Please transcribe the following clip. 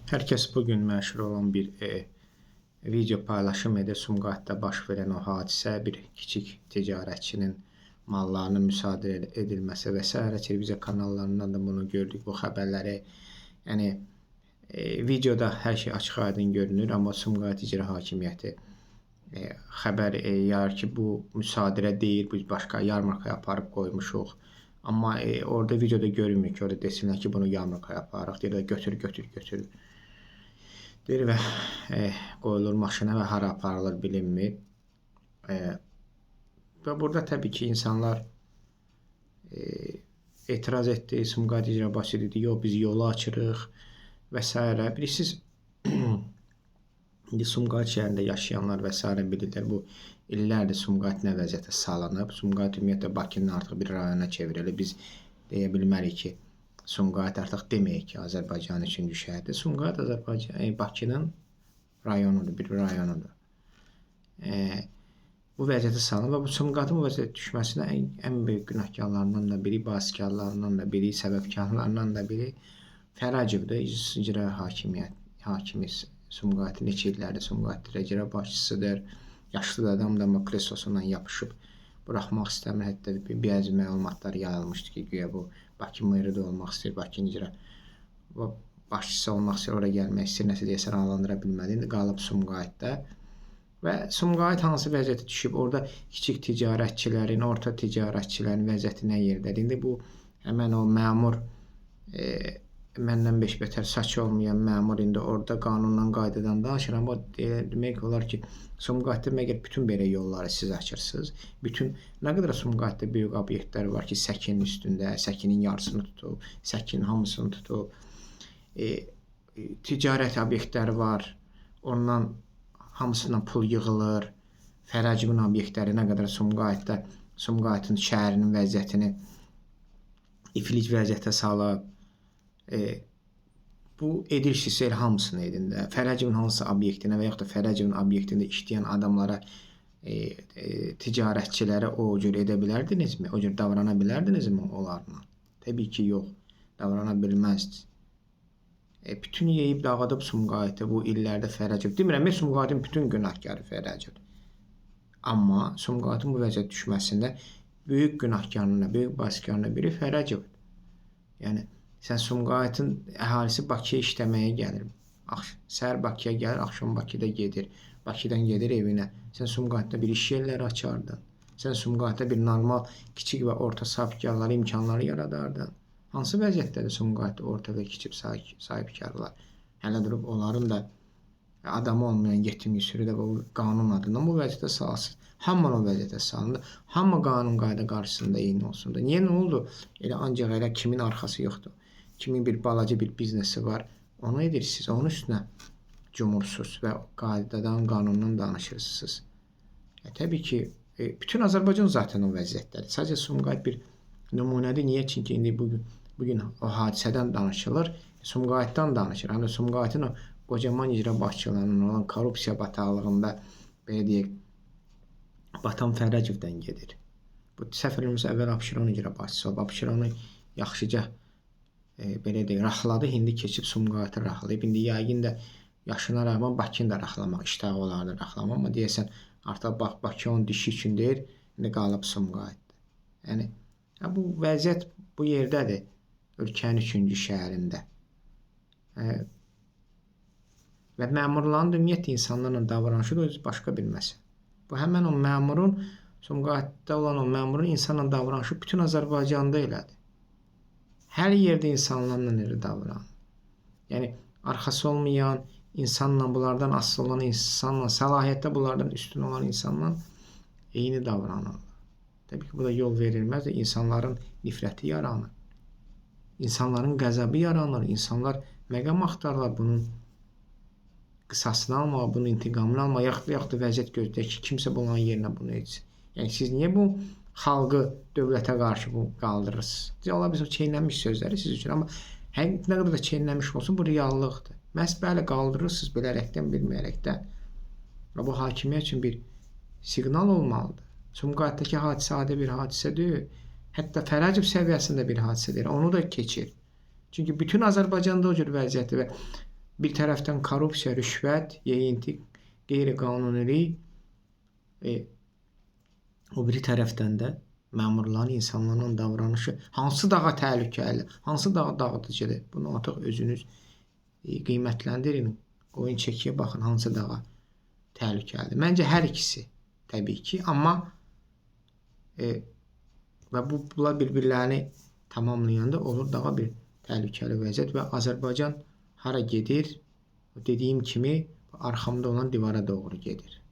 Herkes bugün məşhur olan bir video paylaşım edir. Sumqayıtda baş verən o hadisə, bir kiçik ticarətçinin mallarının müsadirə edilməsi və s. televiziya kanallarından da bunu gördük, bu xəbərləri. Yəni videoda hər şey açıq-aydın görünür, amma Sumqayıt İcra Hakimiyyəti xəbər yayır ki, bu müsadirə deyil, biz başqa yarmarkaya aparıb qoymuşuq. Amma orada videoda görünmür ki, orada desinlər ki, bunu yarmarkaya aparırıq, deyirlər götür deyir və qoyulur maşına və hara aparılır bilinmir. Və burada təbii ki, insanlar etiraz etdi, Sumqayıt İcra Başçısı dedi, yox biz yolu açırıq və s. Bilirsiniz, indi Sumqayıt şəhərində yaşayanlar və s. bilirlər, bu illərdir Sumqayıt nə vəziyyətə salınıb. Sumqayıt ümumiyyətlə Bakının artıq bir rayona çevrilib. Biz deyə bilmərik ki, Sumqayıt artıq deməyək ki, Azərbaycan üçüncü şəhərdir. Sumqayıt Bakının rayonudur, bir rayonudur. Bu vəziyyətə salınıb və bu Sumqayıtın bu vəziyyətə düşməsinə ən böyük günahkarlarından da biri, baskarlarından da biri, səbəbkarlarından da biri Fərəcevdir. İcra hakimi Sumqayıtın neçə illərdir Sumqayıt İcra Başçısıdır. Yaşlı da adam da kresosundan yapışıb buraxmaq istəmir. Hətta bəzi məlumatlar yayılmışdı ki, güya bu Bakı meri də olmaq istəyir, Bakı İcra Başçısı olmaq istəyir, oraya gəlmək istəyir, nəsə deyəsən ağlandıra bilmədi. İndi qalıb Sumqayıtda. Və Sumqayıt hansı vəziyyətə düşüb, orada kiçik ticarətçilərin, orta ticarətçilərin vəziyyəti nə yerdədir? İndi bu həmən o məmur, məndən beş betər saçı olmayan məmur indi orada qanundan, qaydadan danışır, amma demək olar ki, Sumqayıtda məgər bütün belə yolları siz açırsınız. Bütün, nə qədər Sumqayıtda böyük obyektlər var ki, səkinin üstündə, səkinin yarısını tutub, səkinin hamısını tutub. Ticarət obyektləri var, ondan hamısından pul yığılır. Fərəcevin obyektləri nə qədər Sumqayıtda, Sumqayıtın şəhərinin vəziyyətini iflic vəziyyətə salıb. Bu edilişisi elə hamısını edin də. Fərəcevin hansı obyektinə və yaxud da Fərəcevin obyektində işləyən adamlara, ticarətçilərə o cür edə bilərdinizmi? O cür davrana bilərdinizmi onlarla? Təbii ki, yox. Davrana bilməzdiniz. Bütün yeyib dağıdıb Sumqayıtı bu illərdə Fərəcev. Demirəm, Sumqayıtın bütün günahkarı Fərəcevdir. Amma Sumqayıtın bu vəziyyət düşməsində böyük günahkarına, böyük baskarına biri Fərəcevdir. Yəni, sən Sumqayıtın əhalisi Bakıya işləməyə gəlir. Səhər Bakıya gəlir, axşam Bakıda gedir. Bakıdan gedir evinə. Sən Sumqayıtda bir iş yerləri açardın. Sən Sumqayıtda bir normal, kiçik və orta sahibkarlara imkanları yaradardın. Hansı vəziyyətdədir Sumqayıtda orta və kiçik sahibkarlar? Hələ durub onların da adamı olmayan yetim yusuru da bu qanun adından bu vəziyyətə salsın. Hamı o vəziyyətə salındı. Hamı qanun qayda qarşısında eyni olsun da. Niyə nə oldu? Elə ancaq elə kimin arxası yoxdur. Kimin bir balaca bir biznesi var. Onu edirsiniz. Onun üstünə cumursunuz və qaydadan, qanundan danışırsınız. Təbii ki, bütün Azərbaycan zaten o vəziyyətdədir. Sadəcə Sumqayıt bir nümunədir. Niyə? Çünki indi bugün o hadisədən danışılır. Sumqayıtdan danışır. Həm də Sumqayıtın o qocaman icra başçılarının olan korrupsiya bataqlığında, belə deyək, batan Fərəcevdən gedir. Bu səfərimiz əvvəl Abşeron icra başçısı olub. Abşeronu yaxşıca belə deyək, raxladı. İndi keçib Sumqayıtı raxlayıb. İndi yəqin də yaşına rəğmən Bakını da raxlamaq iştağı olardı raxlamaq. Amma deyəsən, artıq Bakı onun dişi üçün deyir, indi qalıb Sumqayıtda. Yəni, bu vəziyyət bu yerdədir, ölkənin üçüncü şəhərində. Və məmurların da ümumiyyətlə insanlarla davranışı da özü başqa bir məsələ. Bu həmən o məmurun, Sumqayıtda olan o məmurun insanla davranışı bütün Azərbaycanda elədir. Hər yerdə insanlarla elə davranır. Yəni, arxası olmayan insanla, bunlardan asılı olan insanla, səlahiyyətdə bunlardan üstün olan insanla eyni davranırlar. Təbii ki, bu da yol verilməz də insanların nifrəti yaranır. İnsanların qəzəbi yaranır. İnsanlar məqam axtarlar bunun qısasını almağa, bunun intiqamını almağa, yaxud da vəziyyət gözləyək ki, kimsə bunların yerinə bunu etsin. Yəni, siz niyə bu xalqı dövlətə qarşı bu qaldırırsınız? Ola bilsin, çeynənmiş sözləri siz üçün, amma nə qədər də çeynənmiş olsun, bu reallıqdır. Məhz bəli, qaldırırsınız bilərəkdən, bilməyərəkdən. Bu hakimiyyət üçün bir siqnal olmalıdır. Sumqayıtdakı hadisə adi bir hadisə deyil. Hətta Fərəcev səviyyəsində bir hadisədir. Onu da keçir. Çünki bütün Azərbaycanda o cür vəziyyətdir və bir tərəfdən korrupsiya, rüşvət, yeyinti, qeyri-qanunilik, o biri tərəfdən də məmurların, insanların davranışı hansı daha təhlükəli, hansı daha dağıdıcıdır? Bunu artıq özünüz qiymətləndirin. Qoyun çəkiyə baxın hansı daha təhlükəlidir. Məncə hər ikisi təbii ki, amma və bunlar bir-birlərini tamamlayanda olur daha bir təhlükəli vəziyyət və Azərbaycan hara gedir? Dediyim kimi arxamda olan divara doğru gedir.